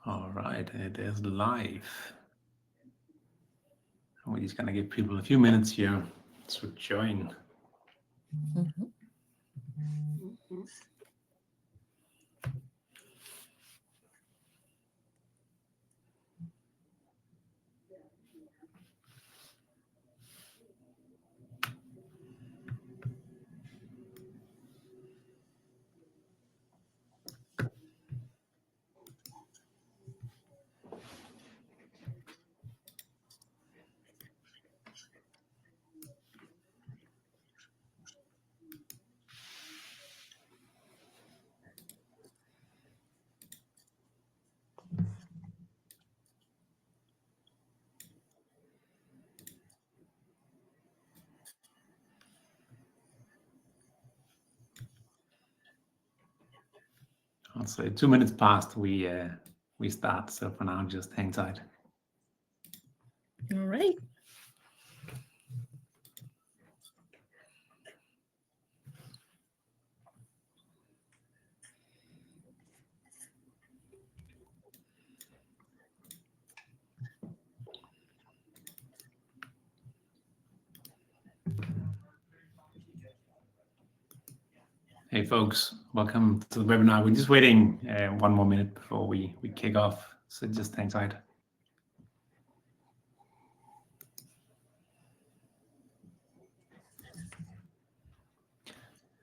All right, it is live. We're just gonna give people a few minutes here to join. Mhm. I'll say 2 minutes past we start. So for now, just hang tight. All right. Hey folks, welcome to the webinar. We're just waiting 1 more minute before we kick off. So just hang tight.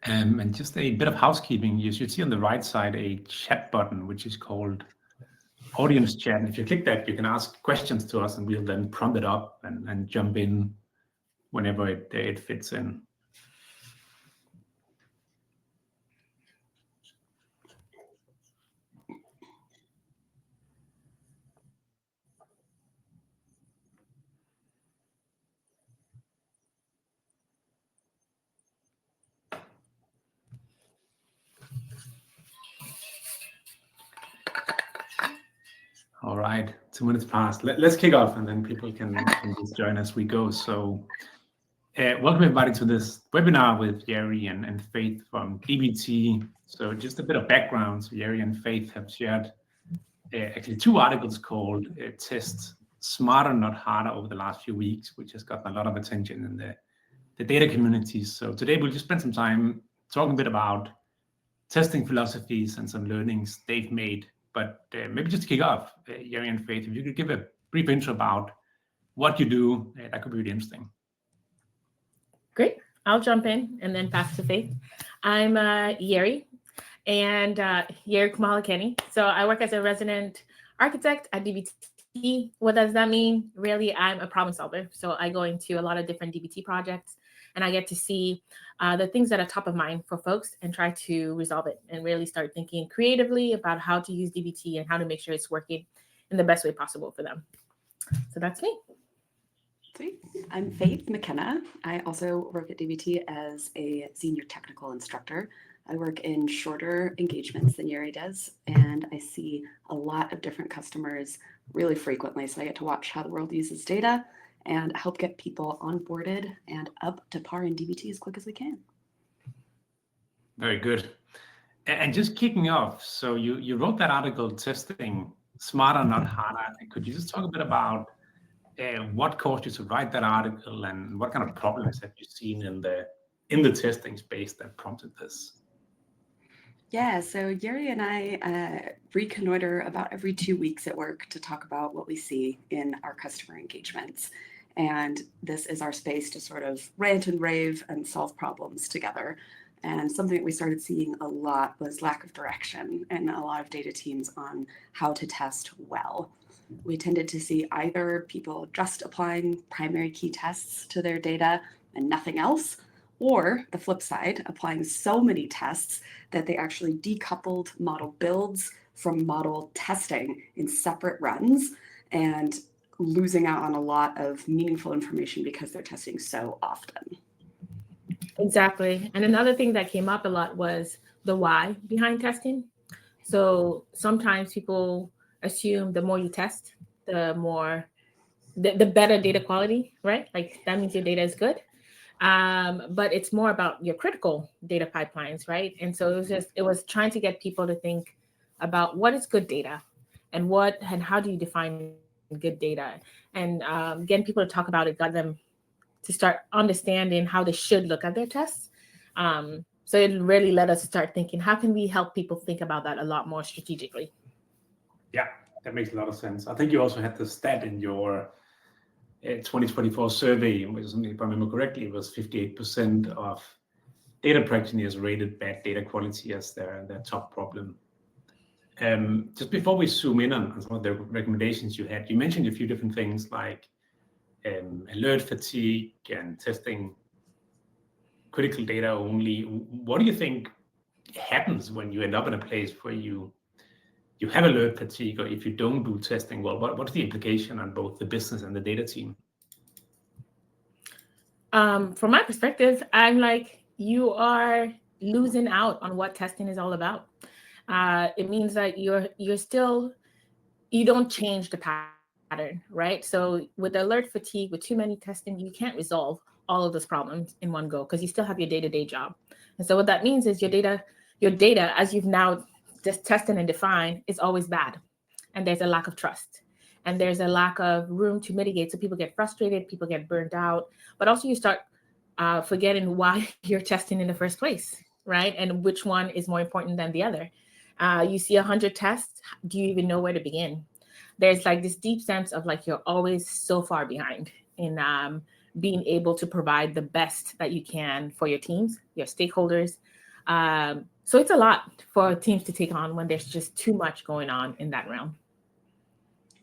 And just a bit of housekeeping. You should see on the right side a chat button, which is called audience chat. And if you click that, you can ask questions to us and we'll then prompt it up and jump in whenever it fits in. All right, 2 minutes past. Let's kick off and then people can just join as we go. So welcome everybody to this webinar with Jerry and Faith from DBT. So just a bit of background. So Jerry and Faith have shared actually 2 articles called Test Smarter, Not Harder over the last few weeks, which has gotten a lot of attention in the data communities. So today we'll just spend some time talking a bit about testing philosophies and some learnings they've made. But maybe just to kick off, Jerry and Faith, if you could give a brief intro about what you do, that could be really interesting. Great. I'll jump in and then pass to Faith. I'm Yeri and Yeri Kumalakeni. So I work as a resident architect at DBT. What does that mean? Really, I'm a problem solver. So I go into a lot of different DBT projects and I get to see the things that are top of mind for folks and try to resolve it and really start thinking creatively about how to use DBT and how to make sure it's working in the best way possible for them. So that's me. Sweet. I'm Faith McKenna. I also work at DBT as a senior technical instructor. I work in shorter engagements than Yuri does, and I see a lot of different customers really frequently. So I get to watch how the world uses data and help get people onboarded and up to par in DBT as quick as we can. Very good. And just kicking off, so you wrote that article, Testing Smarter, Not Harder. Could you just talk a bit about what caused you to write that article and what kind of problems have you seen in the testing space that prompted this? Yeah, so Yuri and I reconnoiter about every 2 weeks at work to talk about what we see in our customer engagements. And this is our space to sort of rant and rave and solve problems together. And something that we started seeing a lot was lack of direction and a lot of data teams on how to test well. We tended to see either people just applying primary key tests to their data and nothing else, or the flip side, applying so many tests that they actually decoupled model builds from model testing in separate runs and losing out on a lot of meaningful information because they're testing so often. Exactly. And another thing that came up a lot was the why behind testing. So sometimes people assume the more you test, the better data quality, right? Like that means your data is good. But it's more about your critical data pipelines, right? And so it was trying to get people to think about what is good data and how do you define good data? And getting people to talk about it got them to start understanding how they should look at their tests. So it really led us to start thinking, how can we help people think about that a lot more strategically? Yeah, that makes a lot of sense. I think you also had the stat in your 2024 survey, which, if I remember correctly, was 58% of data practitioners rated bad data quality as their top problem. Just before we zoom in on some of the recommendations you had, you mentioned a few different things like alert fatigue and testing critical data only. What do you think happens when you end up in a place where you have alert fatigue, or if you don't do testing well? What's the implication on both the business and the data team? From my perspective, I'm like, you are losing out on what testing is all about. It means that you don't change the pattern, right? So with alert fatigue, with too many testing, you can't resolve all of those problems in one go because you still have your day-to-day job. And so what that means is your data, as you've now just tested and defined, is always bad. And there's a lack of trust. And there's a lack of room to mitigate. So people get frustrated, people get burnt out, but also you start forgetting why you're testing in the first place, right? And which one is more important than the other. You see 100 tests, do you even know where to begin? There's like this deep sense of like, you're always so far behind in being able to provide the best that you can for your teams, your stakeholders. So it's a lot for teams to take on when there's just too much going on in that realm.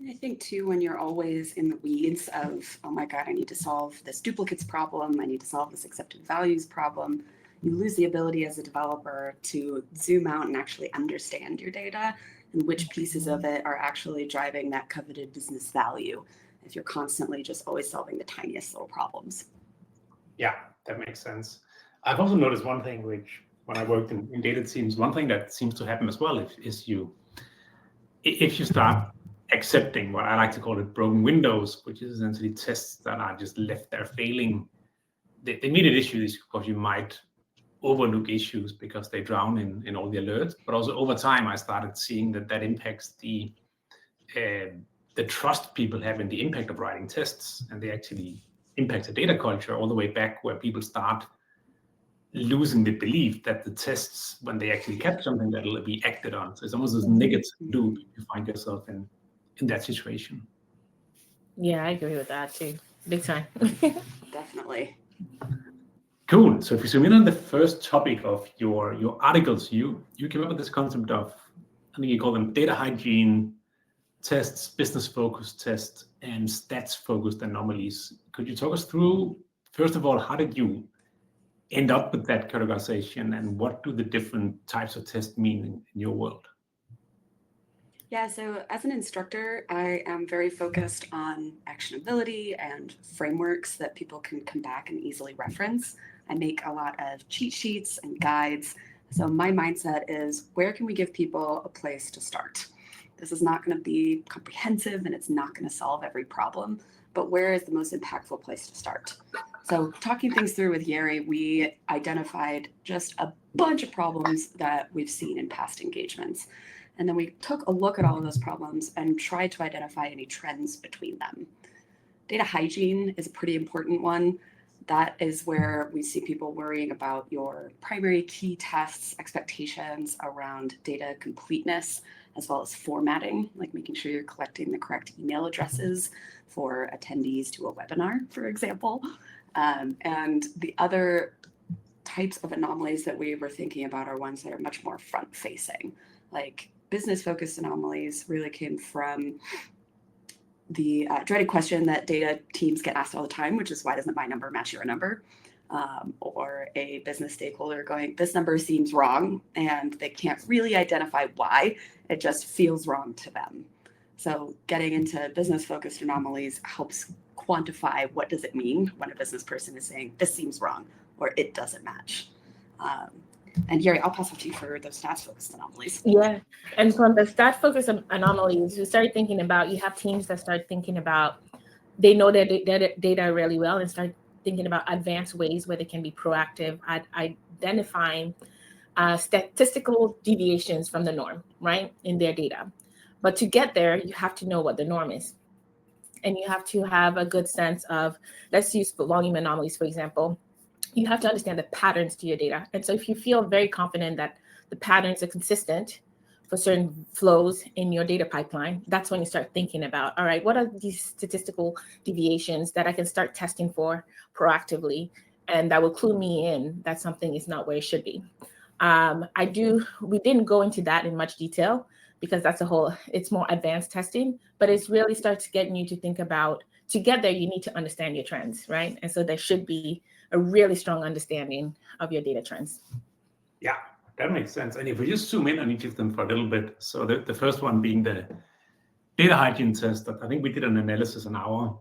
I think too, when you're always in the weeds of, oh my God, I need to solve this duplicates problem, I need to solve this accepted values problem, you lose the ability as a developer to zoom out and actually understand your data and which pieces of it are actually driving that coveted business value if you're constantly just always solving the tiniest little problems. Yeah, that makes sense. I've also noticed one thing, which when I worked in data teams, one thing that seems to happen as well is if you start accepting what I like to call it broken windows, which is essentially tests that are just left there failing. The immediate issue is, of course, you might overlook issues because they drown in all the alerts. But also over time, I started seeing that impacts the trust people have in the impact of writing tests, and they actually impact the data culture all the way back where people start losing the belief that the tests, when they actually catch something, that'll be acted on. So it's almost this negative loop if you find yourself in that situation. Yeah, I agree with that too. Big time. Definitely. Cool. So if we zoom in on the first topic of your articles, you came up with this concept of, I think you call them data hygiene tests, business focused tests, and stats focused anomalies. Could you talk us through, first of all, how did you end up with that categorization, and what do the different types of tests mean in your world? Yeah, so as an instructor, I am very focused on actionability and frameworks that people can come back and easily reference. I make a lot of cheat sheets and guides. So my mindset is, where can we give people a place to start? This is not going to be comprehensive and it's not going to solve every problem, but where is the most impactful place to start? So talking things through with Yeri, we identified just a bunch of problems that we've seen in past engagements. And then we took a look at all of those problems and tried to identify any trends between them. Data hygiene is a pretty important one. That is where we see people worrying about your primary key tests, expectations around data completeness, as well as formatting, like making sure you're collecting the correct email addresses for attendees to a webinar, for example. And the other types of anomalies that we were thinking about are ones that are much more front-facing, like business-focused anomalies really came from the dreaded question that data teams get asked all the time, which is, why doesn't my number match your number? Or a business stakeholder going, this number seems wrong, and they can't really identify why. It just feels wrong to them. So getting into business-focused anomalies helps quantify what does it mean when a business person is saying, this seems wrong, or it doesn't match. And Yeri, I'll pass it to you for those stats-focused anomalies. Yeah, and from the stats-focused anomalies, you start thinking about, you have teams that start thinking about, they know their data really well and start thinking about advanced ways where they can be proactive at identifying statistical deviations from the norm, right, in their data. But to get there, you have to know what the norm is. And you have to have a good sense of, let's use volume anomalies, for example. You have to understand the patterns to your data. And so if you feel very confident that the patterns are consistent for certain flows in your data pipeline, that's when you start thinking about, all right, what are these statistical deviations that I can start testing for proactively, and that will clue me in that something is not where it should be. We didn't go into that in much detail because it's more advanced testing, but it's really starts getting you to think about, to get there, you need to understand your trends, right? And so there should be a really strong understanding of your data trends. Yeah, that makes sense. And if we just zoom in on each of them for a little bit, so the first one being the data hygiene test, I think we did an analysis on our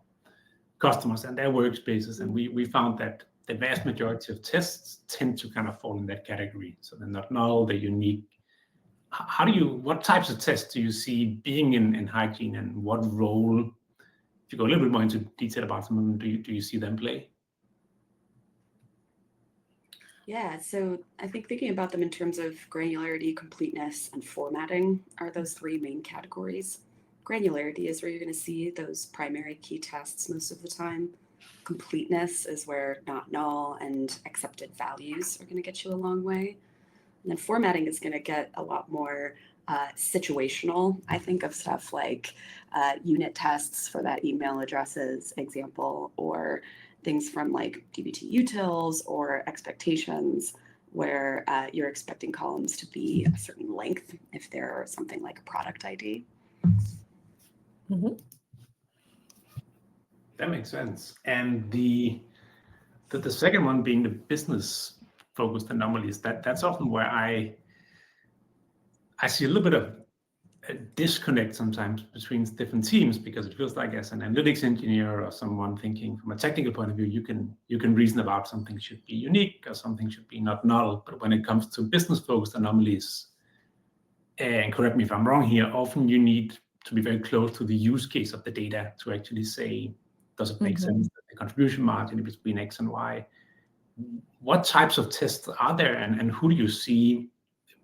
customers and their workspaces, and we found that the vast majority of tests tend to kind of fall in that category. So they're not null, they're unique. What types of tests do you see being in hygiene, and what role, if you go a little bit more into detail about some of them, do you see them play? Yeah, so I think thinking about them in terms of granularity, completeness, and formatting are those three main categories. Granularity is where you're going to see those primary key tests most of the time. Completeness is where not null and accepted values are going to get you a long way. And then formatting is going to get a lot more situational. I think of stuff like unit tests for that email addresses example, or things from like DBT utils or expectations, where you're expecting columns to be a certain length if they're something like a product ID. Mm-hmm. That makes sense. And the second one being the business focused anomalies, that's often where I see a little bit of a disconnect sometimes between different teams, because it feels like as an analytics engineer or someone thinking from a technical point of view, you can reason about something should be unique or something should be not null. But when it comes to business focused anomalies, and correct me if I'm wrong here, often you need to be very close to the use case of the data to actually say, does it make sense that the contribution margin between X and Y? What types of tests are there, and who do you see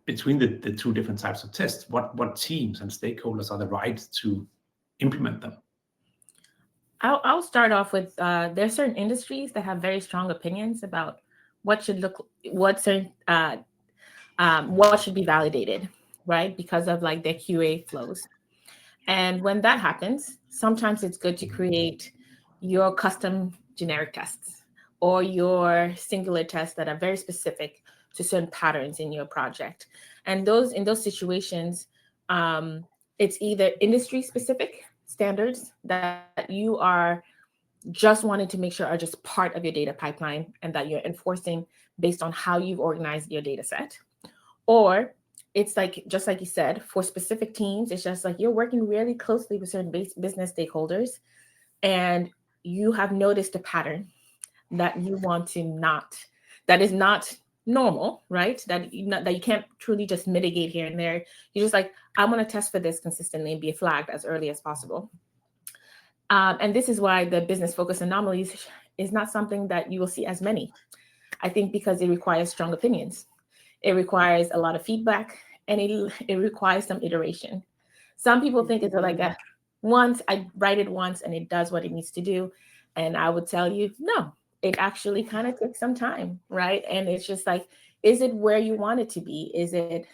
between the two different types of tests? What teams and stakeholders are the right to implement them? I'll start off with there are certain industries that have very strong opinions about what should be validated, right? Because of like their QA flows. And when that happens, sometimes it's good to create your custom generic tests or your singular tests that are very specific to certain patterns in your project. And in those situations, it's either industry specific standards that you are just wanting to make sure are just part of your data pipeline and that you're enforcing based on how you've organized your data set. Or it's like, just like you said, for specific teams, it's just like you're working really closely with certain business stakeholders, and you have noticed a pattern that you want to that is not normal, right? That you can't truly just mitigate here and there. You're just like, I want to test for this consistently and be flagged as early as possible. And this is why the business focus anomalies is not something that you will see as many. I think because it requires strong opinions. It requires a lot of feedback, and it requires some iteration. Some people think it's like once I write it once and it does what it needs to do. And I would tell you, no, it actually kind of takes some time, right? And it's just like, is it where you want it to be? Is it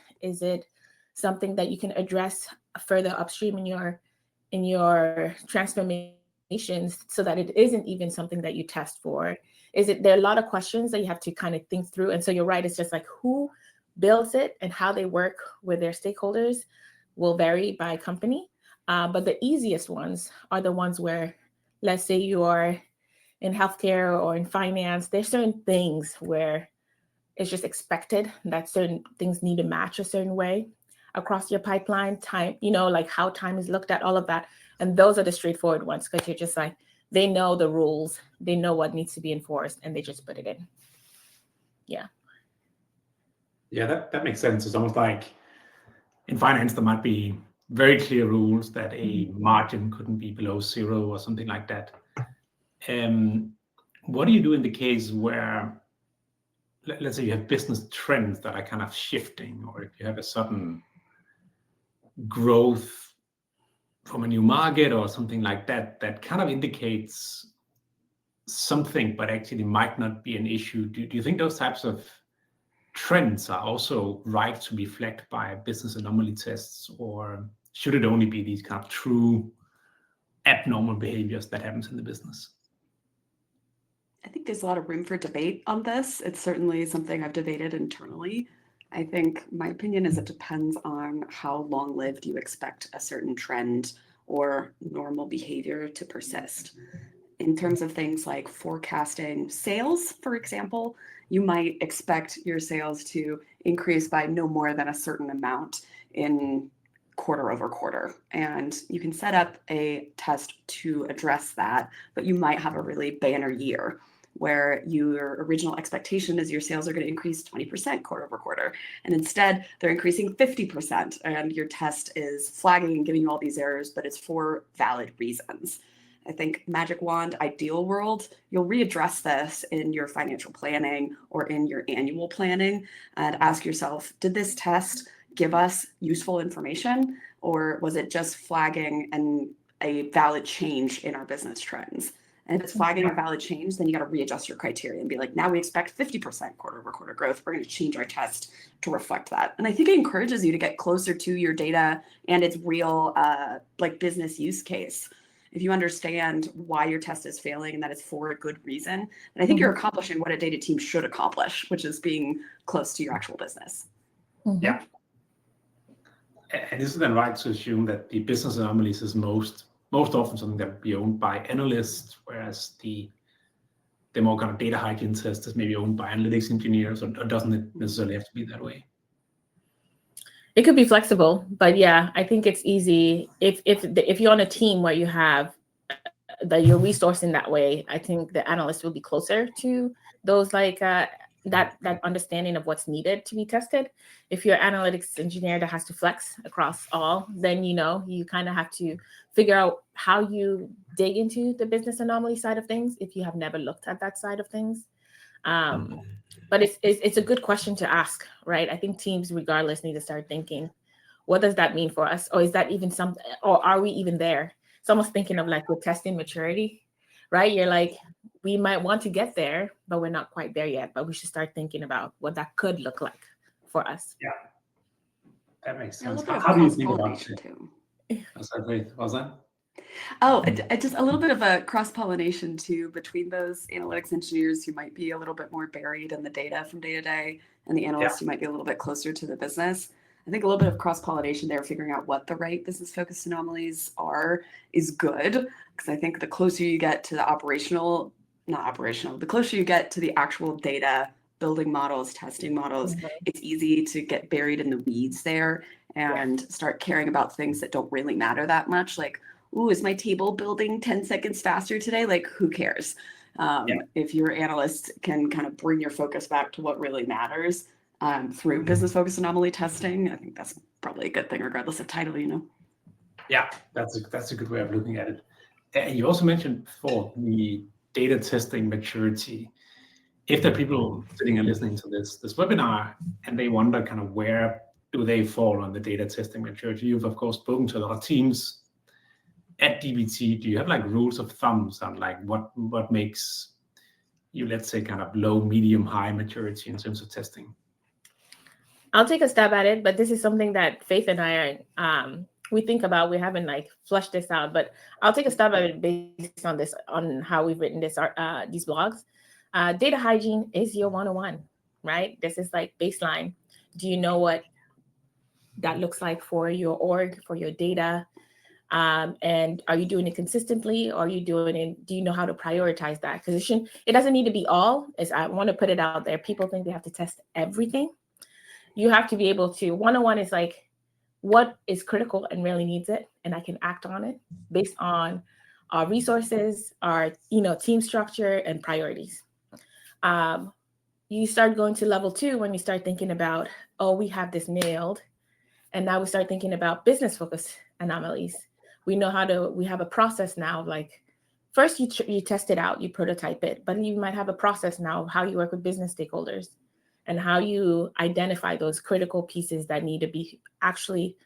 something that you can address further upstream in your transformations so that it isn't even something that you test for? There are a lot of questions that you have to kind of think through. And so you're right, it's just like who builds it and how they work with their stakeholders will vary by company. But the easiest ones are the ones where, let's say you are in healthcare or in finance, there's certain things where it's just expected that certain things need to match a certain way across your pipeline, time, like how time is looked at, all of that. And those are the straightforward ones, because you're just like, they know the rules, they know what needs to be enforced, and they just put it in. Yeah. Yeah, that makes sense. It's almost like in finance, there might be very clear rules that a margin couldn't be below 0 or something like that. What do you do in the case where, let's say you have business trends that are kind of shifting, or if you have a sudden growth from a new market or something like that, that kind of indicates something, but actually might not be an issue. Do you think those types of trends are also right to be flagged by business anomaly tests, or should it only be these kind of true abnormal behaviors that happens in the business? I think there's a lot of room for debate on this. It's certainly something I've debated internally. I think my opinion is it depends on how long-lived you expect a certain trend or normal behavior to persist. In terms of things like forecasting sales, for example, you might expect your sales to increase by no more than a certain amount in quarter over quarter. And you can set up a test to address that, but you might have a really banner year where your original expectation is your sales are going to increase 20% quarter over quarter. And instead, they're increasing 50%. And your test is flagging and giving you all these errors, but it's for valid reasons. I think magic wand, ideal world, you'll readdress this in your financial planning or in your annual planning and ask yourself, did this test give us useful information, or was it just flagging and a valid change in our business trends? And if it's flagging a valid change, then you got to readjust your criteria and be like, now we expect 50% quarter over quarter growth. We're going to change our test to reflect that. And I think it encourages you to get closer to your data and its real like business use case. If you understand why your test is failing and that it's for a good reason, then I think you're accomplishing what a data team should accomplish, which is being close to your actual business. Yeah. And is it then right to assume that the business anomalies is most often something that would be owned by analysts, whereas the more kind of data hygiene test is maybe owned by analytics engineers, or doesn't it necessarily have to be that way? It could be flexible, but yeah, I think it's easy if you're on a team where you have you're resourcing that way. I think the analyst will be closer to those like that understanding of what's needed to be tested. If you're an analytics engineer that has to flex across all, then you kind of have to figure out how you dig into the business anomaly side of things if you have never looked at that side of things. But it's a good question to ask, right? I think teams, regardless, need to start thinking, what does that mean for us? Or is that even something, or are we even there? It's almost thinking of like with testing maturity, right? You're like, we might want to get there, but we're not quite there yet. But we should start thinking about what that could look like for us. Yeah, that makes sense. A little bit How of do you think about cross-pollination too. Was that? Oh, just a little bit of a cross-pollination too between those analytics engineers who might be a little bit more buried in the data from day to day and the analysts who might be a little bit closer to the business. I think a little bit of cross-pollination there, figuring out what the right business-focused anomalies are, is good. Because I think the closer you get to the the closer you get to the actual data, building models, testing models, it's easy to get buried in the weeds there and start caring about things that don't really matter that much. Like, ooh, is my table building 10 seconds faster today? Like, who cares? If your analyst can kind of bring your focus back to what really matters through business-focused anomaly testing, I think that's probably a good thing, regardless of title, Yeah, that's a good way of looking at it. And you also mentioned before the data testing maturity. If there are people sitting and listening to this webinar and they wonder kind of where do they fall on the data testing maturity, you've of course spoken to a lot of teams at DBT. Do you have like rules of thumbs on like what makes you, let's say, kind of low, medium, high maturity in terms of testing? I'll take a stab at it, but this is something that Faith and I are we think about. We haven't like fleshed this out, but I'll take a stab at it based on this, on how we've written this these blogs. Data hygiene is your 101, right? This is like baseline. Do you know what that looks like for your org, for your data? And are you doing it consistently, or are you doing it? Do you know how to prioritize that? Because it doesn't need to be all. I want to put it out there. People think they have to test everything. You have to be able to. 101 is like, what is critical and really needs it, and I can act on it based on our resources, our team structure, and priorities. You start going to level 2 when you start thinking about, oh, we have this nailed, and now we start thinking about business focus anomalies. We know we have a process now. Like, first you test it out, you prototype it, but you might have a process now of how you work with business stakeholders and how you identify those critical pieces that need to be actually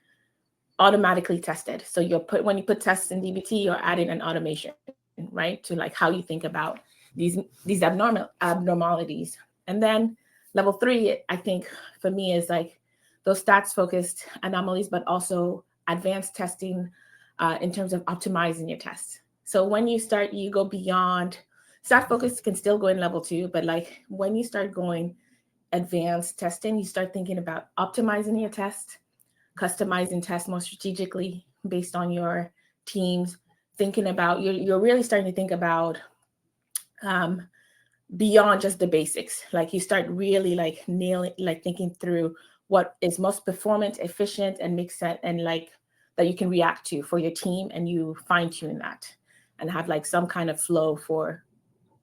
automatically tested. So when you put tests in DBT, you're adding an automation, right, to like how you think about these abnormalities. And then level 3, I think for me, is like those stats focused anomalies, but also advanced testing in terms of optimizing your tests. So when you go beyond stat focused, can still go in level 2, but like when you start going advanced testing, you start thinking about optimizing your test, customizing tests more strategically based on your teams, thinking about, you're really starting to think about beyond just the basics. Like you start really like nailing, like thinking through what is most performant, efficient, and makes sense, and like that you can react to for your team, and you fine tune that and have like some kind of flow for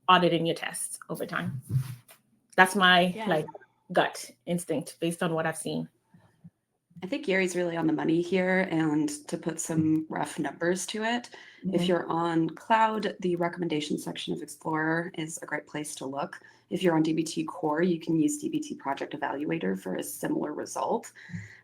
auditing your tests over time. That's my like gut instinct based on what I've seen. I think Gary's really on the money here, and to put some rough numbers to it, if you're on cloud, the recommendation section of Explorer is a great place to look. If you're on DBT Core, you can use DBT Project Evaluator for a similar result.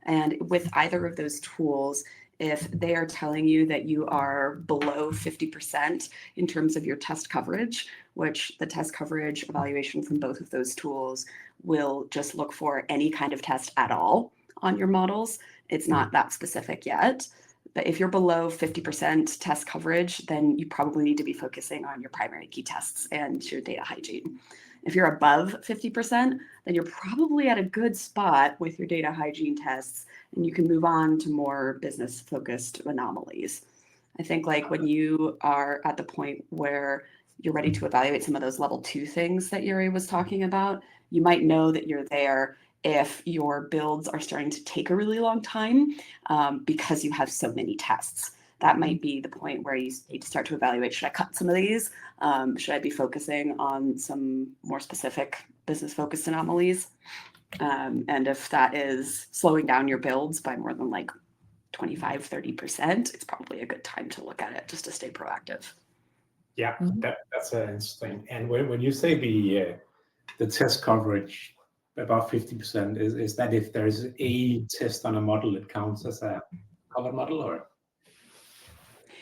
And with either of those tools, if they are telling you that you are below 50% in terms of your test coverage, which the test coverage evaluation from both of those tools will just look for any kind of test at all on your models. It's not that specific yet. But if you're below 50% test coverage, then you probably need to be focusing on your primary key tests and your data hygiene. If you're above 50%, then you're probably at a good spot with your data hygiene tests, and you can move on to more business-focused anomalies. I think like when you are at the point where you're ready to evaluate some of those level 2 things that Yuri was talking about, you might know that you're there if your builds are starting to take a really long time because you have so many tests. That might be the point where you need to start to evaluate, should I cut some of these? Should I be focusing on some more specific business-focused anomalies? And if that is slowing down your builds by more than like 25, 30%, it's probably a good time to look at it just to stay proactive. Yeah, that's interesting. And when you say the test coverage about 50%, is that if there's a test on a model, it counts as a covered model, or?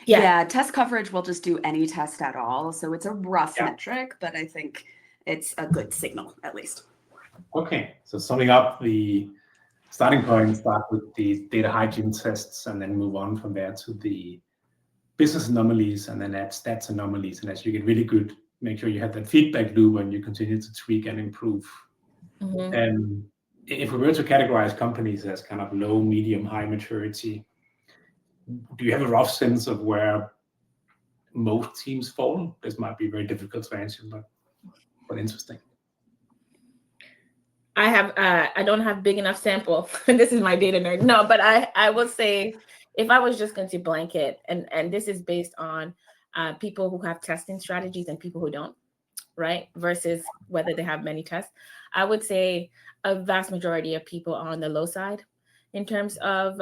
Yeah, test coverage will just do any test at all. So it's a rough metric, but I think it's a good signal at least. Okay, so summing up, the starting point, start with the data hygiene tests and then move on from there to the business anomalies, and then add stats anomalies. And as you get really good, make sure you have that feedback loop and you continue to tweak and improve. And if we were to categorize companies as kind of low, medium, high maturity, do you have a rough sense of where most teams fall? This might be very difficult to answer, but interesting. I don't have big enough sample. This is my data nerd. No, but I will say, if I was just going to blanket, and this is based on people who have testing strategies and people who don't, right? Versus whether they have many tests. I would say a vast majority of people are on the low side in terms of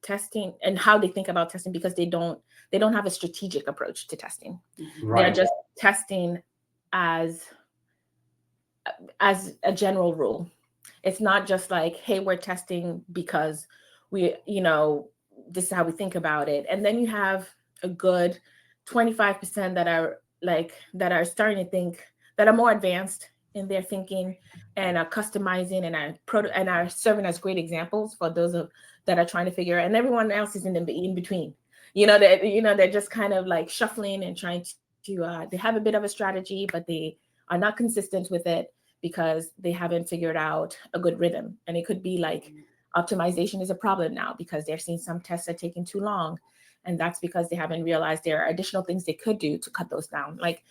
testing and how they think about testing, because they don't have a strategic approach to testing. Right. They're just testing as a general rule. It's not just like, hey, we're testing because we, this is how we think about it. And then you have a good 25% that are starting to think, that are more advanced in their thinking and are customizing and are serving as great examples for those that are trying to figure out, and everyone else is in between. They're just kind of like shuffling and trying to they have a bit of a strategy, but they are not consistent with it because they haven't figured out a good rhythm. And it could be like optimization is a problem now because they're seeing some tests are taking too long. And that's because they haven't realized there are additional things they could do to cut those down. Like,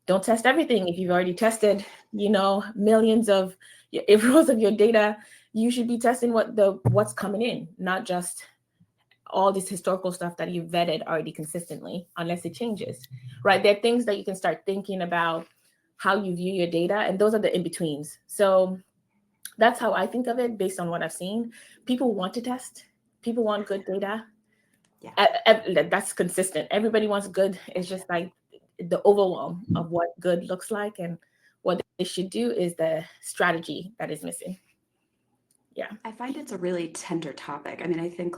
don't test everything. If you've already tested, millions of rows of your data, you should be testing what's coming in, not just all this historical stuff that you've vetted already consistently, unless it changes, right? There are things that you can start thinking about how you view your data, and those are the in-betweens. So that's how I think of it based on what I've seen. People want to test. People want good data. Yeah. That's consistent. Everybody wants good. It's just like the overwhelm of what good looks like, and what they should do is the strategy that is missing. I find it's a really tender topic. I mean, I think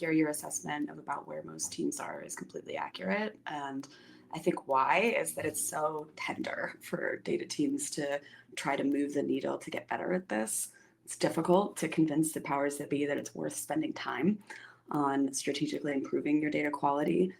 your assessment of about where most teams are is completely accurate. And I think why is that it's so tender for data teams to try to move the needle to get better at this. It's difficult to convince the powers that be that it's worth spending time on strategically improving your data quality.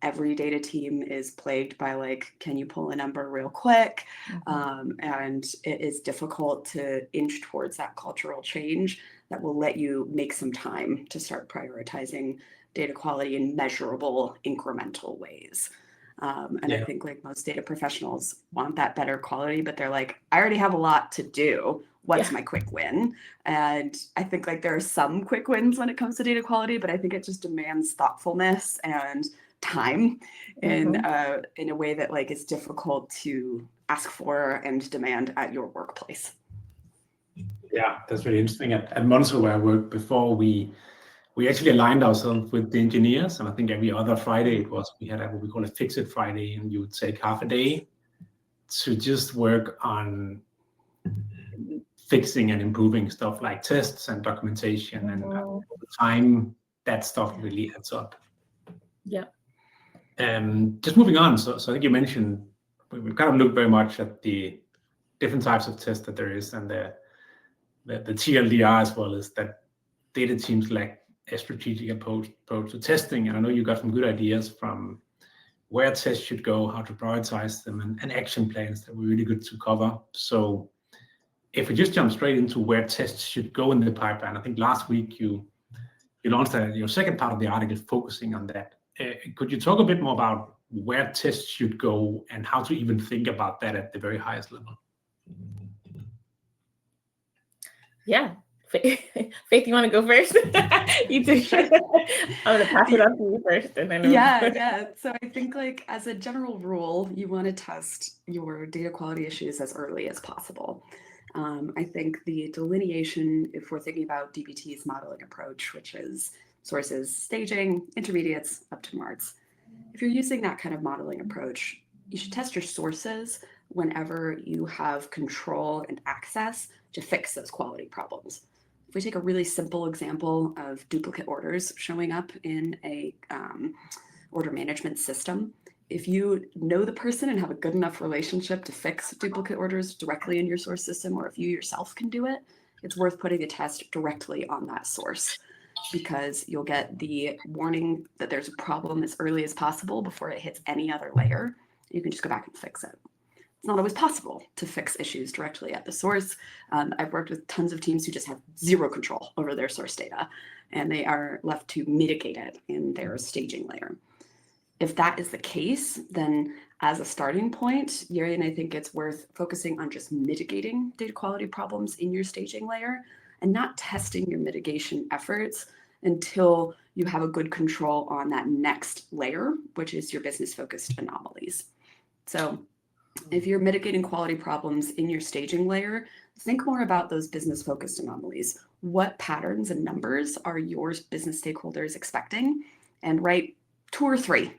Every data team is plagued by like, can you pull a number real quick? And it is difficult to inch towards that cultural change that will let you make some time to start prioritizing data quality in measurable, incremental ways. And I think like most data professionals want that better quality, but they're like, I already have a lot to do. What's my quick win? And I think like there are some quick wins when it comes to data quality, but I think it just demands thoughtfulness and time in a way that like is difficult to ask for and demand at your workplace. Yeah, that's really interesting. At Monzo, where I worked before, we actually aligned ourselves with the engineers, and I think every other Friday we had what we call a Fix It Friday, and you would take half a day to just work on fixing and improving stuff like tests and documentation, and over time that stuff really adds up. Yeah. Just moving on. So I think you mentioned we've kind of looked very much at the different types of tests that there is, and the TLDR as well, is that data teams lack a strategic approach to testing. And I know you got some good ideas from where tests should go, how to prioritize them, and action plans that were really good to cover. So if we just jump straight into where tests should go in the pipeline, I think last week you launched your second part of the article focusing on that. Could you talk a bit more about where tests should go and how to even think about that at the very highest level? Yeah. Faith, you want to go first? You too. I'm going to pass it on to you first. And then yeah. So I think like as a general rule, you want to test your data quality issues as early as possible. I think the delineation, if we're thinking about DBT's modeling approach, which is sources, staging, intermediates, up to marks. If you're using that kind of modeling approach, you should test your sources whenever you have control and access to fix those quality problems. If we take a really simple example of duplicate orders showing up in a order management system, if you know the person and have a good enough relationship to fix duplicate orders directly in your source system, or if you yourself can do it, it's worth putting a test directly on that source, because you'll get the warning that there's a problem as early as possible before it hits any other layer. You can just go back and fix it. It's not always possible to fix issues directly at the source. I've worked with tons of teams who just have zero control over their source data, and they are left to mitigate it in their staging layer. If that is the case, then as a starting point, Yuri and I think it's worth focusing on just mitigating data quality problems in your staging layer and not testing your mitigation efforts until you have a good control on that next layer, which is your business-focused anomalies. So if you're mitigating quality problems in your staging layer, think more about those business-focused anomalies. What patterns and numbers are your business stakeholders expecting? And write 2 or 3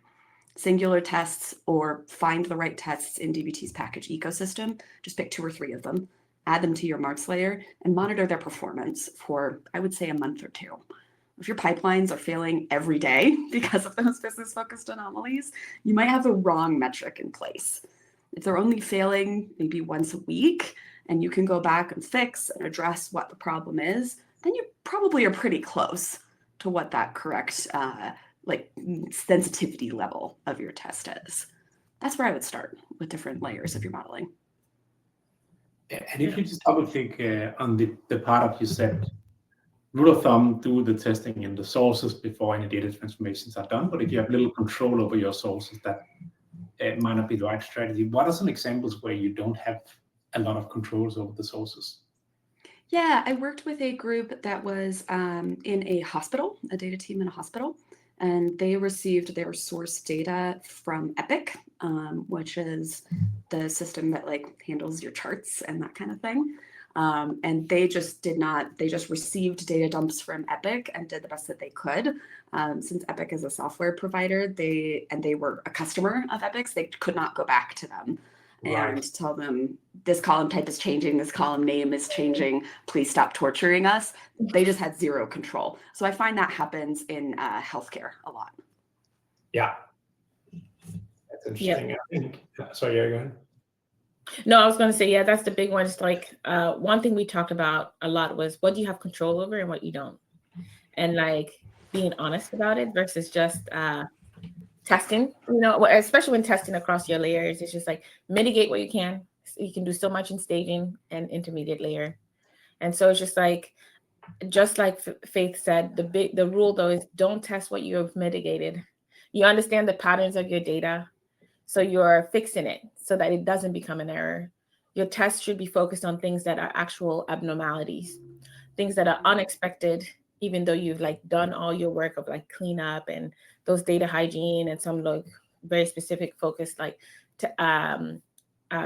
singular tests, or find the right tests in DBT's package ecosystem. Just pick 2 or 3 of them, add them to your marks layer, and monitor their performance for, I would say, a month or 2. If your pipelines are failing every day because of those business-focused anomalies, you might have the wrong metric in place. If they're only failing maybe once a week, and you can go back and fix and address what the problem is, then you probably are pretty close to what that correct sensitivity level of your test is. That's where I would start with different layers of your modeling. And if you just double click on the part of you said, rule of thumb, do the testing in the sources before any data transformations are done. But if you have little control over your sources, that might not be the right strategy. What are some examples where you don't have a lot of controls over the sources? Yeah, I worked with a group that was in a hospital, a data team in a hospital, and they received their source data from Epic, which is the system that like handles your charts and that kind of thing. And they just received data dumps from Epic and did the best that they could. Since Epic is a software provider, they were a customer of Epic's, they could not go back to them and tell them this column type is changing, this column name is changing, please stop torturing us. They just had zero control. So I find that happens in healthcare a lot. Yeah, that's interesting. I think. Sorry, go ahead. No, I was going to say, yeah, that's the big one. It's like one thing we talked about a lot was what do you have control over and what you don't, and like being honest about it versus just testing, especially when testing across your layers. It's just like mitigate what you can. You can do so much in staging and intermediate layer. And so it's just like Faith said, the rule though is don't test what you have mitigated. You understand the patterns of your data, so you're fixing it so that it doesn't become an error. Your test should be focused on things that are actual abnormalities, things that are unexpected, even though you've like done all your work of like cleanup and those data hygiene and some like very specific focused like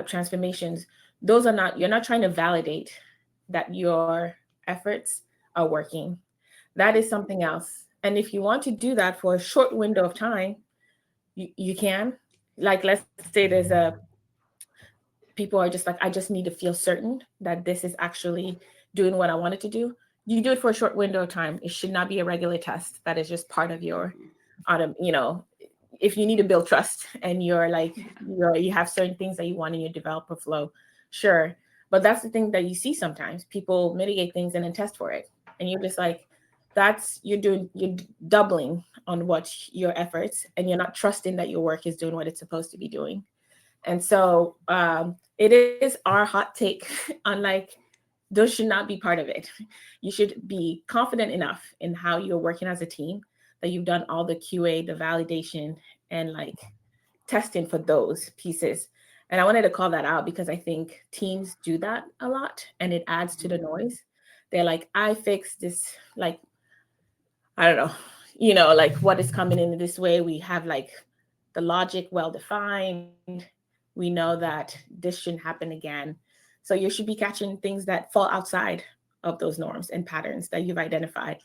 transformations. Those are not, you're not trying to validate that your efforts are working. That is something else. And if you want to do that for a short window of time, you can. Like, let's say people are just like, I just need to feel certain that this is actually doing what I want it to do. You do it for a short window of time. It should not be a regular test. That is just part of your, if you need to build trust and you're like, you have certain things that you want in your developer flow, sure. But that's the thing that you see sometimes. People mitigate things and then test for it. And you're just like, you're doubling on what your efforts, and you're not trusting that your work is doing what it's supposed to be doing. And so it is our hot take on like, those should not be part of it. You should be confident enough in how you're working as a team that you've done all the QA, the validation, and like testing for those pieces. And I wanted to call that out because I think teams do that a lot and it adds to the noise. They're like, I fixed this, like, I don't know, like what is coming in this way. We have like the logic well-defined. We know that this shouldn't happen again. So you should be catching things that fall outside of those norms and patterns that you've identified.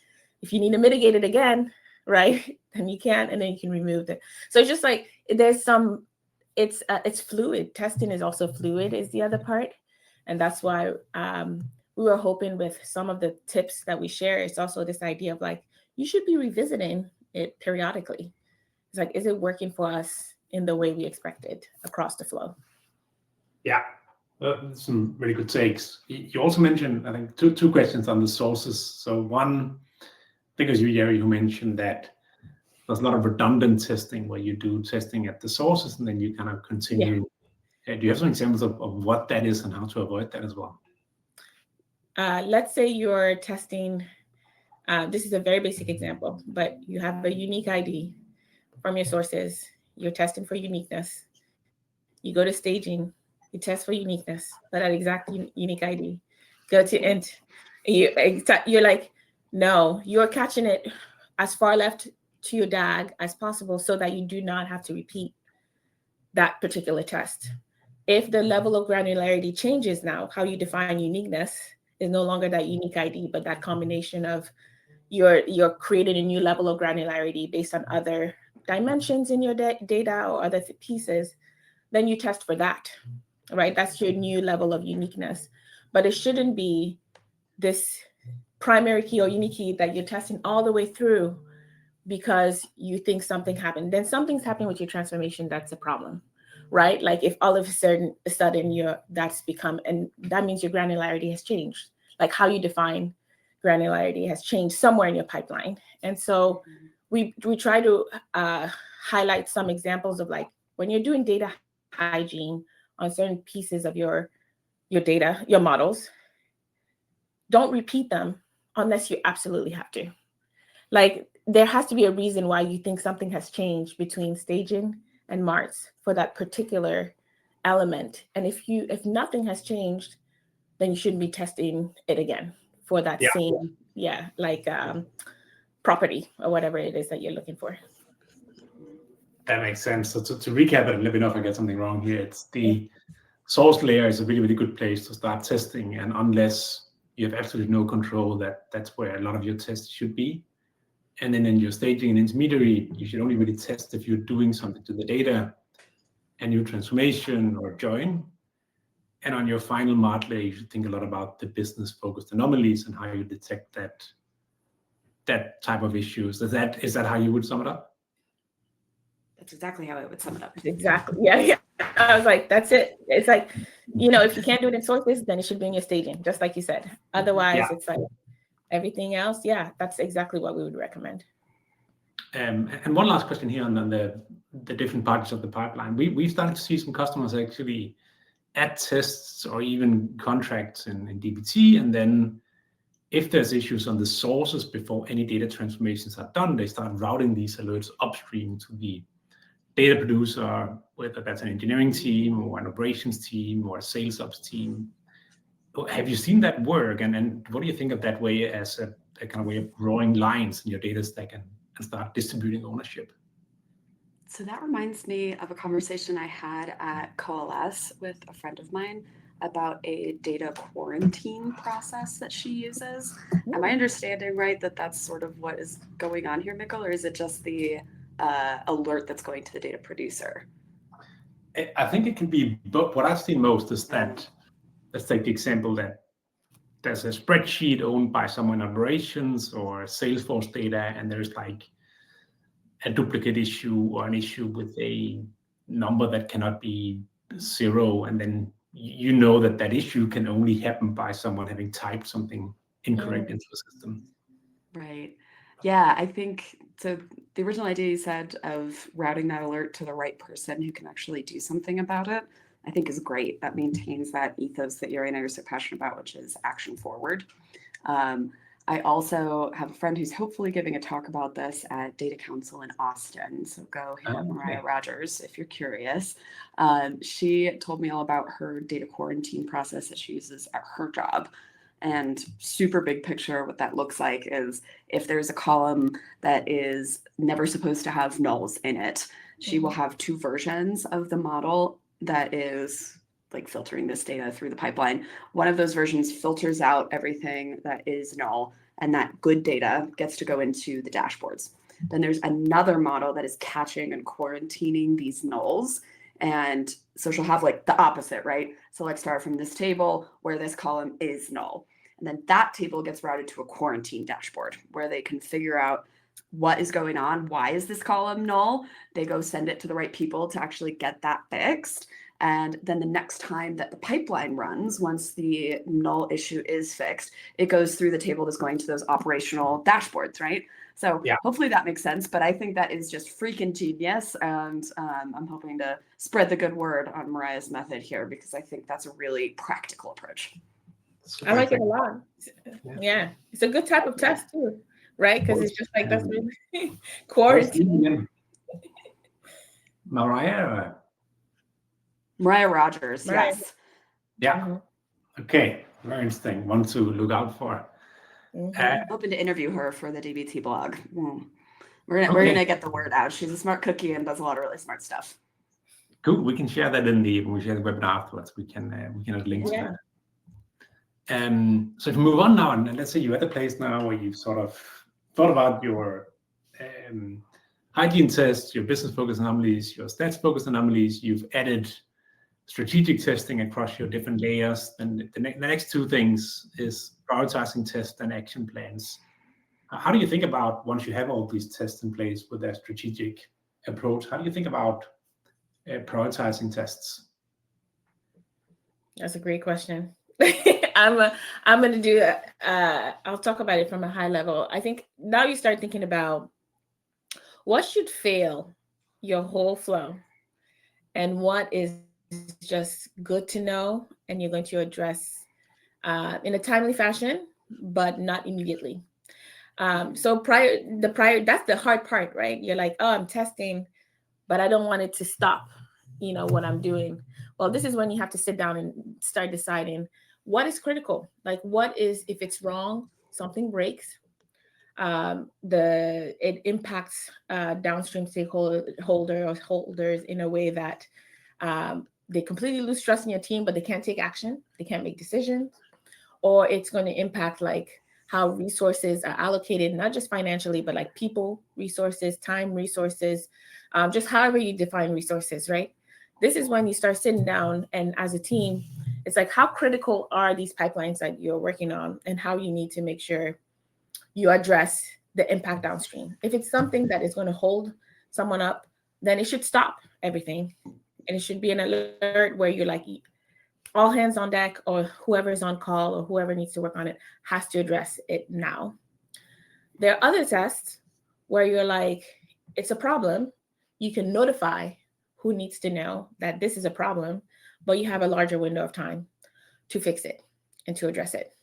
If you need to mitigate it again, right, then you can, and then you can remove it. So it's just like there's some, it's fluid. Testing is also fluid is the other part. And that's why we were hoping with some of the tips that we share, it's also this idea of like, you should be revisiting it periodically. It's like, is it working for us in the way we expected across the flow? Yeah, some really good takes. You also mentioned, I think, two questions on the sources. So one, because you, Jerry, who mentioned that there's a lot of redundant testing where you do testing at the sources and then you kind of continue. Yeah. Do you have some examples of what that is and how to avoid that as well? Let's say you're testing, this is a very basic example, but you have a unique ID from your sources. You're testing for uniqueness. You go to staging, you test for uniqueness for that exact unique ID. Go to int, you're like, no, you're catching it as far left to your DAG as possible so that you do not have to repeat that particular test. If the level of granularity changes now, how you define uniqueness is no longer that unique ID, but that combination of you're creating a new level of granularity based on other dimensions in your data or other pieces, then you test for that, right? That's your new level of uniqueness. But it shouldn't be this primary key or unique key that you're testing all the way through because you think something happened. Then something's happening with your transformation that's a problem, right? Like if all of a sudden that's become, and that means your granularity has changed. Like how you define granularity has changed somewhere in your pipeline. And so we try to highlight some examples of like when you're doing data hygiene on certain pieces of your data, your models, don't repeat them unless you absolutely have to. Like there has to be a reason why you think something has changed between staging and marts for that particular element. And if nothing has changed, then you shouldn't be testing it again for that same, property or whatever it is that you're looking for. That makes sense. So to recap it, and let me know if I get something wrong here. It's the source layer is a really, really good place to start testing. And unless you have absolutely no control, that's where a lot of your tests should be. And then in your staging and intermediary, you should only really test if you're doing something to the data. a new transformation or join. And on your final mod layer, you should think a lot about the business-focused anomalies and how you detect that type of issues. Is that how you would sum it up? That's exactly how I would sum it up. Exactly. Yeah. I was like, that's it. It's like, if you can't do it in sources, then it should be in your staging, just like you said. Otherwise, It's like everything else. Yeah, that's exactly what we would recommend. And one last question here on the different parts of the pipeline. We've started to see some customers actually add tests or even contracts in DBT, and then if there's issues on the sources before any data transformations are done, they start routing these alerts upstream to the data producer, whether that's an engineering team or an operations team or a sales ops team. Have you seen that work? And what do you think of that way as a kind of way of drawing lines in your data stack and start distributing ownership? So that reminds me of a conversation I had at Coalesce with a friend of mine about a data quarantine process that she uses. Am I understanding right that that's sort of what is going on here, Mikkel, or is it just the alert that's going to the data producer? I think it can be, but what I've seen most is that, let's take the example that there's a spreadsheet owned by someone in operations or Salesforce data, and there's like a duplicate issue or an issue with a number that cannot be 0, and then that issue can only happen by someone having typed something incorrect into the system. Right. Yeah, I think so. The original idea you said of routing that alert to the right person who can actually do something about it, I think is great. That maintains that ethos that Yuri and I are so passionate about, which is action forward. I also have a friend who's hopefully giving a talk about this at Data Council in Austin. So go hit up Mariah Rogers if you're curious. She told me all about her data quarantine process that she uses at her job. And super big picture, what that looks like is if there's a column that is never supposed to have nulls in it, she will have 2 versions of the model that is like filtering this data through the pipeline. One of those versions filters out everything that is null, and that good data gets to go into the dashboards. Then there's another model that is catching and quarantining these nulls. And so she'll have like the opposite, right? Select star from this table where this column is null. And then that table gets routed to a quarantine dashboard where they can figure out what is going on. Why is this column null? They go send it to the right people to actually get that fixed. And then the next time that the pipeline runs, once the null issue is fixed, it goes through the table that's going to those operational dashboards, right? So hopefully that makes sense, but I think that is just freaking genius. And I'm hoping to spread the good word on Mariah's method here because I think that's a really practical approach. I like it a lot. Yeah. It's a good type of test too, right? Because it's just like, that's really quarantine. Mariah Rogers, yes. Yeah. Okay. Very interesting. One to look out for. I'm hoping to interview her for the DBT blog. We're gonna get the word out. She's a smart cookie and does a lot of really smart stuff. Cool. We can share that when we share the webinar afterwards. We can add links to that. So if we move on now, and let's say you're at a place now where you've sort of thought about your hygiene tests, your business-focused anomalies, your stats-focused anomalies. You've added strategic testing across your different layers. Then the next 2 things is prioritizing tests and action plans. How do you think about, once you have all these tests in place with a strategic approach, how do you think about prioritizing tests? That's a great question. I'm going to do I'll talk about it from a high level. I think now you start thinking about what should fail your whole flow and what is just good to know, and you're going to address in a timely fashion, but not immediately. So that's the hard part, right? You're like, oh, I'm testing, but I don't want it to stop, what I'm doing. Well, this is when you have to sit down and start deciding what is critical. Like, what is, if it's wrong, something breaks. It impacts downstream stakeholders in a way that they completely lose trust in your team, but they can't take action. They can't make decisions. Or it's going to impact like how resources are allocated, not just financially, but like people resources, time resources, just however you define resources, right? this is when you start sitting down and as a team, it's like, how critical are these pipelines that you're working on, and how you need to make sure you address the impact downstream. If it's something that is going to hold someone up, then it should stop everything. And it should be an alert where you're like, all hands on deck, or whoever's on call or whoever needs to work on it has to address it now. There are other tests where you're like, it's a problem. You can notify who needs to know that this is a problem, but you have a larger window of time to fix it and to address it.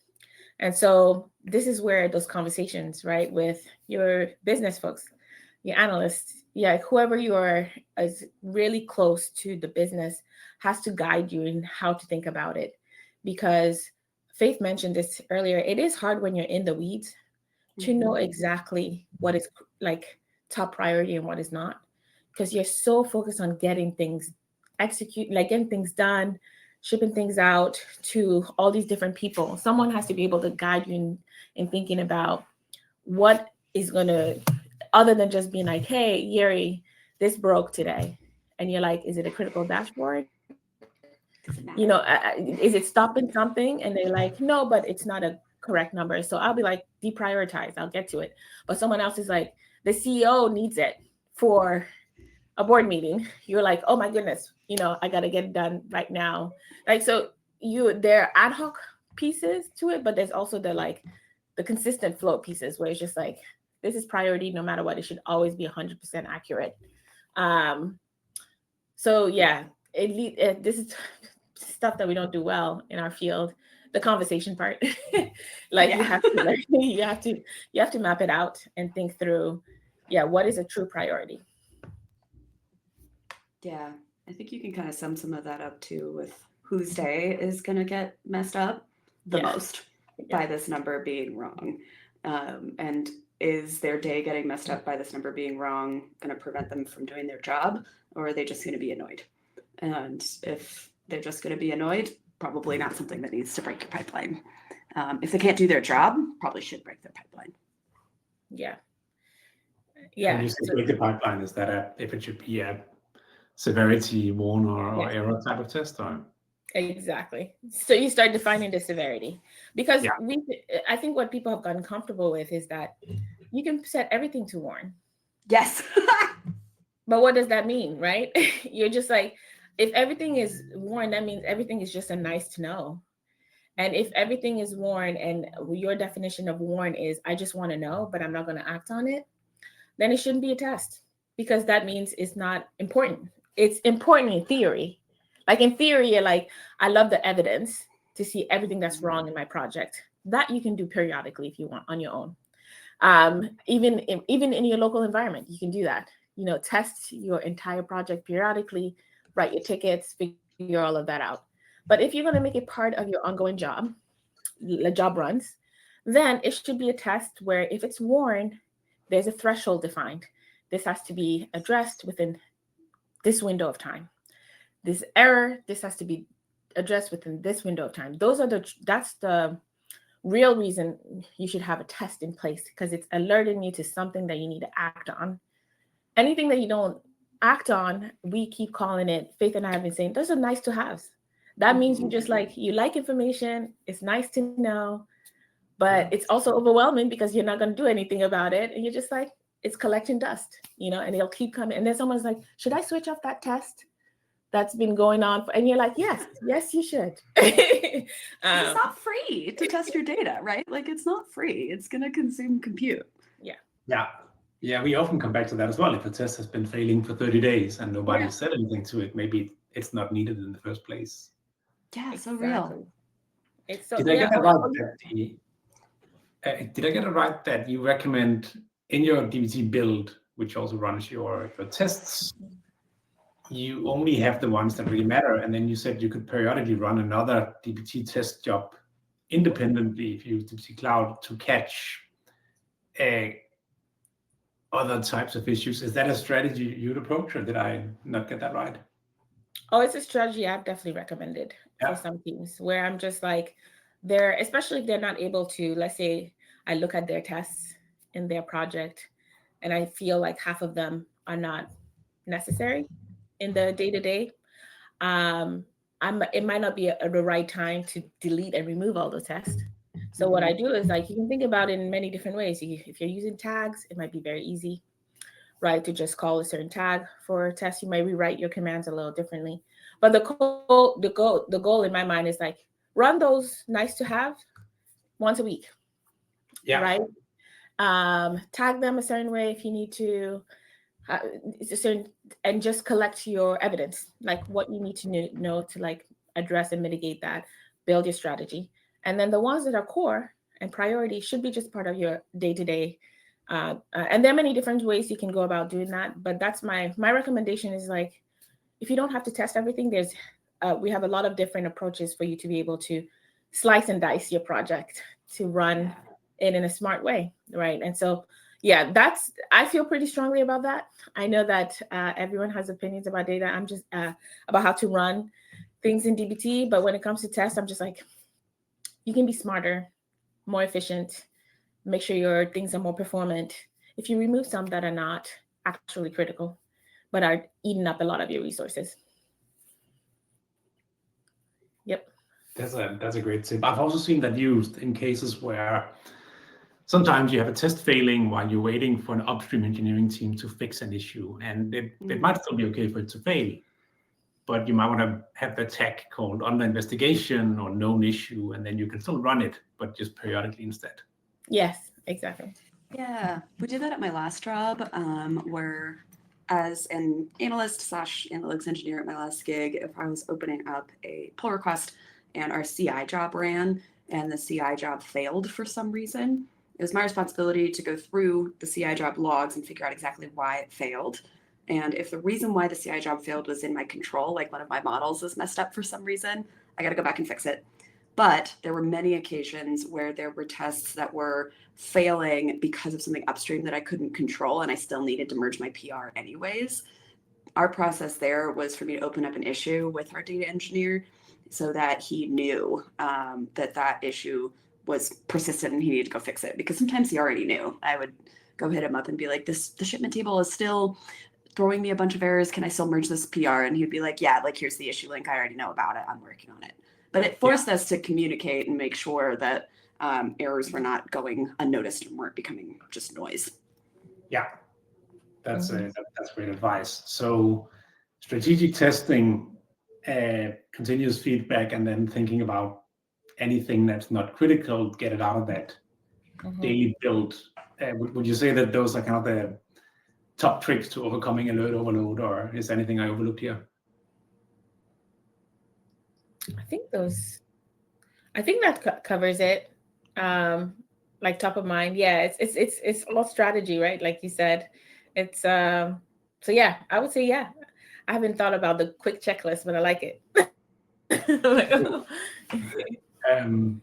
And so this is where those conversations, right, with your business folks, your analysts, whoever you are is really close to the business, has to guide you in how to think about it. Because Faith mentioned this earlier, it is hard when you're in the weeds to know exactly what is like top priority and what is not, because you're so focused on getting things getting things done, shipping things out to all these different people. Someone has to be able to guide you in thinking about what is going to, other than just being like, hey, Yuri, this broke today. And you're like, is it a critical dashboard? Is it stopping something? And they're like, no, but it's not a correct number. So I'll be like, deprioritize, I'll get to it. But someone else is like, the CEO needs it for a board meeting. You're like, oh my goodness, I got to get it done right now. Like, so there are ad hoc pieces to it, but there's also the consistent flow pieces where it's just like, this is priority no matter what. It should always be 100% accurate. So yeah, this is stuff that we don't do well in our field. The conversation part, like you have to map it out and think through, what is a true priority? Yeah, I think you can kind of sum some of that up too with whose day is going to get messed up the most by this number being wrong. And is their day getting messed up by this number being wrong going to prevent them from doing their job, or are they just going to be annoyed? And if they're just going to be annoyed, probably not something that needs to break your pipeline. If they can't do their job, probably should break their pipeline. Yeah. When you say break the pipeline, is that if it should be a severity one or error type of test? Or? Exactly. So you start defining the severity, because I think what people have gotten comfortable with is that you can set everything to warn. Yes. But what does that mean, right? You're just like, if everything is warned, that means everything is just a nice to know. And if everything is warned and your definition of warn is, I just want to know, but I'm not going to act on it, then it shouldn't be a test, because that means it's not important. It's important in theory. Like in theory, you're like, I love the evidence to see everything that's wrong in my project. That you can do periodically if you want on your own. Even in your local environment, you can do that. Test your entire project periodically, write your tickets, figure all of that out. But if you're going to make it part of your ongoing job runs, then it should be a test where if it's warned, there's a threshold defined. This has to be addressed within this window of time. This error, this has to be addressed within this window of time. That's the real reason you should have a test in place, because it's alerting you to something that you need to act on. Anything that you don't act on, we keep calling it, Faith and I have been saying, those are nice to haves. That means you like information, it's nice to know, but it's also overwhelming because you're not going to do anything about it. And you're just like, it's collecting dust, and it'll keep coming. And then someone's like, should I switch off that test that's been going on? And you're like, yes, you should. It's not free to test your data, right? Like, it's not free. It's going to consume compute. Yeah, we often come back to that as well. If a test has been failing for 30 days and nobody said anything to it, maybe it's not needed in the first place. Yeah, so real. It's so, Did I get it right did I get it right that you recommend in your DBT build, which also runs your tests, you only have the ones that really matter, and then you said you could periodically run another DBT test job independently if you use DBT Cloud to catch other types of issues? Is that a strategy you'd approach, or did I not get that right? Oh, it's a strategy I've definitely recommended for some teams, where I'm just like, especially if they're not able to, let's say I look at their tests in their project and I feel like half of them are not necessary in the day-to-day. it might not be the right time to delete and remove all the tests. So what I do is like, you can think about it in many different ways. If you're using tags, it might be very easy, right, to just call a certain tag for a test. You might rewrite your commands a little differently. But the goal in my mind is like, run those nice to have once a week, right? Tag them a certain way if you need to, and just collect your evidence, like what you need to know to like address and mitigate that, build your strategy. And then the ones that are core and priority should be just part of your day-to-day. And there are many different ways you can go about doing that, but that's my recommendation is like, if you don't have to test everything, we have a lot of different approaches for you to be able to slice and dice your project to run it in a smart way, right? And so, yeah, I feel pretty strongly about that. I know that everyone has opinions about data. I'm just about how to run things in DBT, but when it comes to tests, I'm just like, you can be smarter, more efficient, make sure your things are more performant if you remove some that are not actually critical, but are eating up a lot of your resources. Yep. That's a great tip. I've also seen that used in cases where sometimes you have a test failing while you're waiting for an upstream engineering team to fix an issue, and it might still be okay for it to fail, but you might want to have the tag called under investigation or known issue, and then you can still run it, but just periodically instead. Yes, exactly. Yeah, we did that at my last job, where as an analyst / analytics engineer at my last gig, if I was opening up a pull request and our CI job ran and the CI job failed for some reason, it was my responsibility to go through the CI job logs and figure out exactly why it failed. And if the reason why the CI job failed was in my control, like one of my models was messed up for some reason, I got to go back and fix it. But there were many occasions where there were tests that were failing because of something upstream that I couldn't control, and I still needed to merge my PR anyways. Our process there was for me to open up an issue with our data engineer so that he knew that issue was persistent and he needed to go fix it, because sometimes he already knew. I would go hit him up and be like, the shipment table is still throwing me a bunch of errors. Can I still merge this PR? And he'd be like, yeah, like here's the issue link. I already know about it. I'm working on it. But it forced us to communicate and make sure that errors were not going unnoticed and weren't becoming just noise. Yeah, that's great advice. So strategic testing, continuous feedback, and then thinking about anything that's not critical, get it out of that daily build. Would you say that those are kind of the top tricks to overcoming alert overload, or is anything I overlooked here? I think that covers it. Like top of mind. Yeah, it's all strategy, right? Like you said, it's so yeah, I would say, yeah. I haven't thought about the quick checklist, but I like it.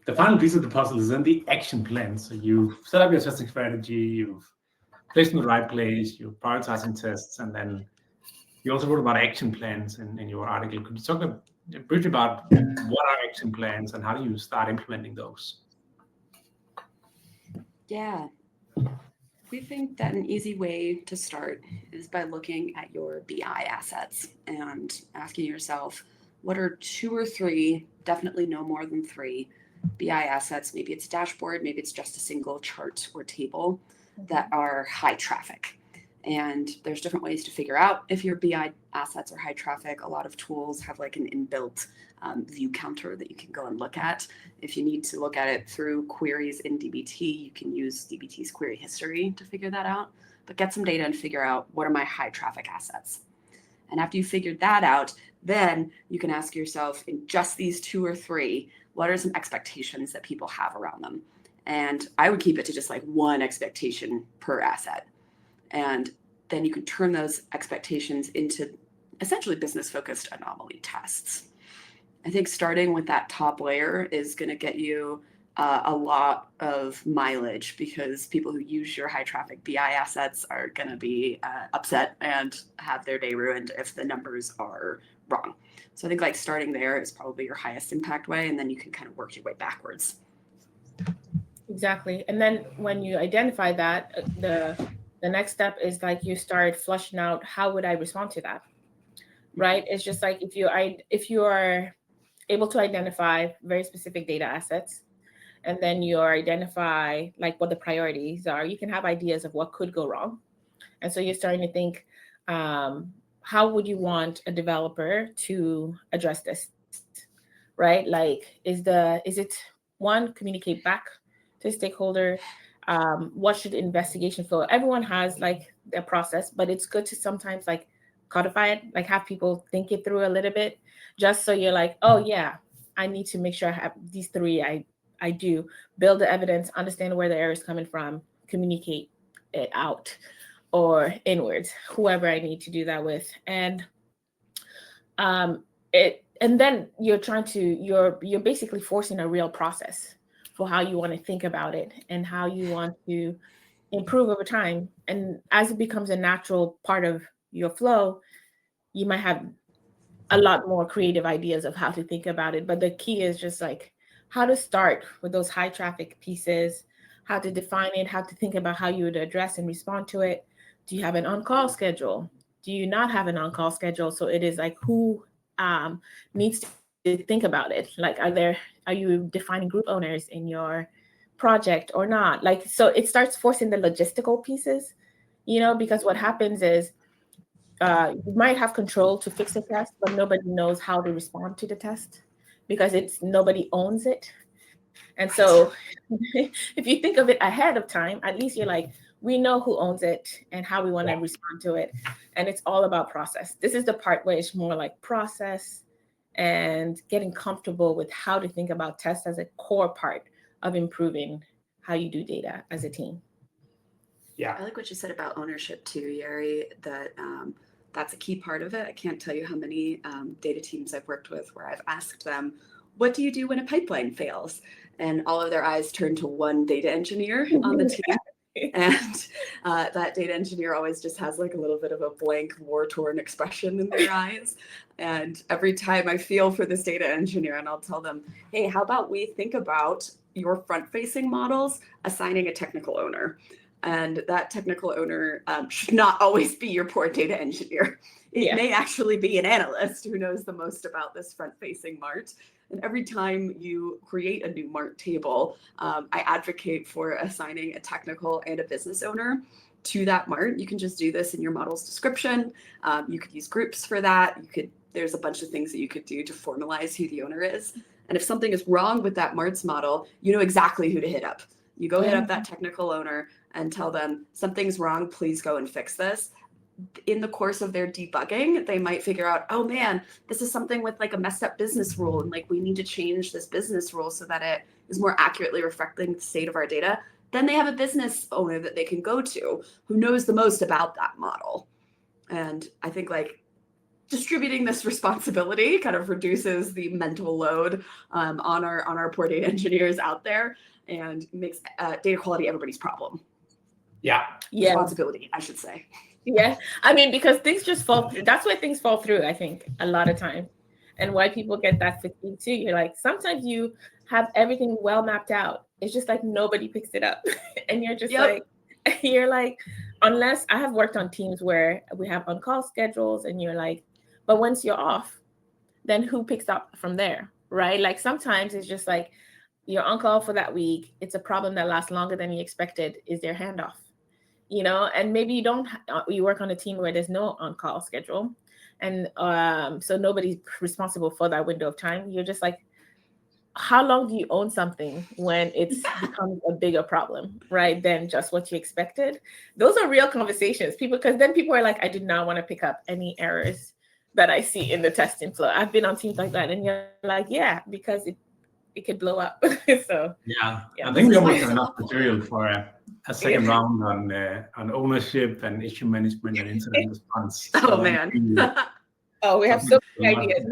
The final piece of the puzzle is then the action plan. So you've set up your testing strategy, you've placed in the right place, you're prioritizing tests, and then you also wrote about action plans in your article. Could you talk briefly about what are action plans and how do you start implementing those? Yeah. We think that an easy way to start is by looking at your BI assets and asking yourself, what are 2 or 3, definitely no more than 3 BI assets? Maybe it's a dashboard, maybe it's just a single chart or table that are high traffic. And there's different ways to figure out if your BI assets are high traffic. A lot of tools have like an inbuilt view counter that you can go and look at. If you need to look at it through queries in DBT, you can use DBT's query history to figure that out. But get some data and figure out, what are my high traffic assets? And after you figured that out, then you can ask yourself, in just these 2 or 3, what are some expectations that people have around them? And I would keep it to just like 1 expectation per asset. And then you can turn those expectations into essentially business-focused anomaly tests. I think starting with that top layer is going to get you a lot of mileage, because people who use your high traffic BI assets are going to be upset and have their day ruined if the numbers are wrong. So I think like starting there is probably your highest impact way, and then you can kind of work your way backwards. Exactly. And then when you identify that, the next step is like you start flushing out, how would I respond to that? right? It's just like if you are able to identify very specific data assets, and then you identify like what the priorities are, you can have ideas of what could go wrong. And so you're starting to think, how would you want a developer to address this, right? Like, is it one, communicate back to a stakeholder? What should investigation flow? Everyone has like their process, but it's good to sometimes like codify it, like have people think it through a little bit, just so you're like, oh yeah, I need to make sure I have these three. I do build the evidence, understand where the error is coming from, communicate it out or inwards, whoever I need to do that with. And and then you're basically forcing a real process for how you want to think about it and how you want to improve over time. And as it becomes a natural part of your flow, you might have a lot more creative ideas of how to think about it. But the key is just like how to start with those high traffic pieces, how to define it, how to think about how you would address and respond to it. Do you have an on-call schedule? Do you not have an on-call schedule? So it is like who needs to think about it? Like, are you defining group owners in your project or not? Like, so it starts forcing the logistical pieces, because what happens is you might have control to fix a test, but nobody knows how to respond to the test because nobody owns it. And so if you think of it ahead of time, at least you're like, we know who owns it and how we want to respond to it. And it's all about process. This is the part where it's more like process and getting comfortable with how to think about tests as a core part of improving how you do data as a team. Yeah. I like what you said about ownership too, Yeri, that that's a key part of it. I can't tell you how many data teams I've worked with where I've asked them, what do you do when a pipeline fails? And all of their eyes turn to one data engineer on the team. And that data engineer always just has like a little bit of a blank, war-torn expression in their eyes. And every time I feel for this data engineer and I'll tell them, hey, how about we think about your front-facing models assigning a technical owner? And that technical owner should not always be your poor data engineer. It may actually be an analyst who knows the most about this front-facing MART. And every time you create a new MART table, I advocate for assigning a technical and a business owner to that MART. You can just do this in your model's description. You could use groups for that. There's a bunch of things that you could do to formalize who the owner is. And if something is wrong with that MART's model, you know exactly who to hit up. You go hit up that technical owner and tell them something's wrong, please go and fix this. In the course of their debugging, they might figure out, oh man, this is something with like a messed up business rule. And like, we need to change this business rule so that it is more accurately reflecting the state of our data. Then they have a business owner that they can go to who knows the most about that model. And I think like distributing this responsibility kind of reduces the mental load on our poor data engineers out there and makes data quality everybody's problem. Yeah. Responsibility, I should say. Yeah. I mean, because things just fall through. That's why things fall through, I think, a lot of time. And why people get that fatigue too. You're like, sometimes you have everything well mapped out. It's just like nobody picks it up. And you're just like, unless I have worked on teams where we have on-call schedules and you're like, but once you're off, then who picks up from there, right? Like sometimes it's just like you're on call for that week. It's a problem that lasts longer than you expected. Is there handoff? And maybe you work on a team where there's no on-call schedule. And so nobody's responsible for that window of time. You're just like, how long do you own something when it's becomes a bigger problem, right, than just what you expected? Those are real conversations, because then people are like, I did not want to pick up any errors that I see in the testing flow. I've been on teams like that. And you're like, yeah, because it could blow up. So yeah, I think we almost have enough material for a second round on ownership and issue management and incident response. Oh man. We have so many ideas.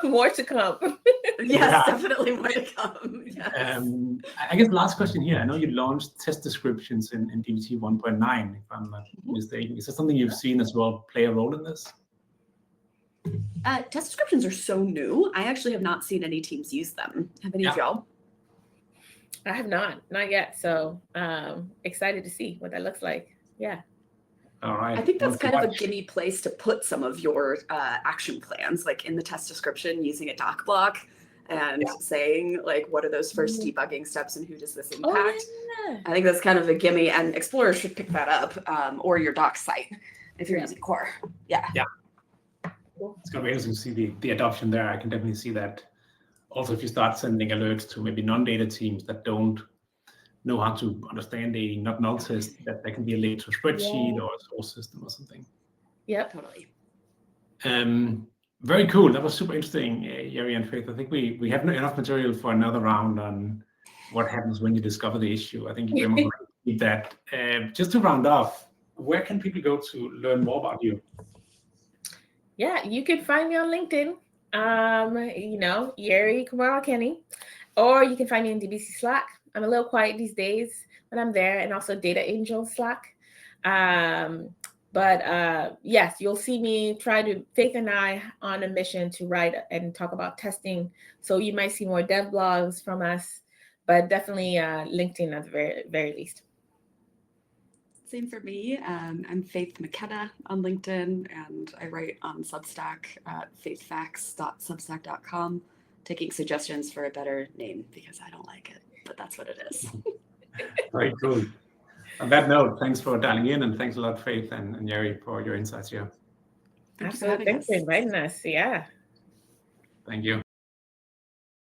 More to come. Yes, definitely more to come. Yes. I guess last question here. I know you launched test descriptions in DBT 1.9, if I'm not mistaken. Is that something you've seen as well play a role in this? Test descriptions are so new. I actually have not seen any teams use them. Have any of y'all? I have not yet. So excited to see what that looks like. Yeah. All right. I think that's Well, kind of a gimme place to put some of your action plans, like in the test description, using a doc block and saying like, what are those first debugging steps and who does this impact? Yeah. I think that's kind of a gimme, and explorers should pick that up, or your doc site if you're using core. Yeah. It's going to be interesting to see the adoption there. I can definitely see that. Also, if you start sending alerts to maybe non-data teams that don't know how to understand a not null test, that can be a link to a spreadsheet or a source system or something. Yep. Totally. Very cool. That was super interesting, Yeri and Faith. I think we have enough material for another round on what happens when you discover the issue. I think we're going to keep that. Just to round off, where can people go to learn more about you? Yeah, you can find me on LinkedIn, Yeri Kumar Kenny, or you can find me in DBC Slack. I'm a little quiet these days, but I'm there, and also Data Angel Slack. Yes, you'll see me Faith and I on a mission to write and talk about testing. So you might see more dev blogs from us, but definitely LinkedIn at the very, very least. Same for me. I'm Faith McKenna on LinkedIn, and I write on Substack at faithfacts.substack.com, taking suggestions for a better name because I don't like it, but that's what it is. Very cool. On that note, thanks for dialing in, and thanks a lot, Faith and Yeri, for your insights here. Thanks for inviting us. Yeah. Thank you.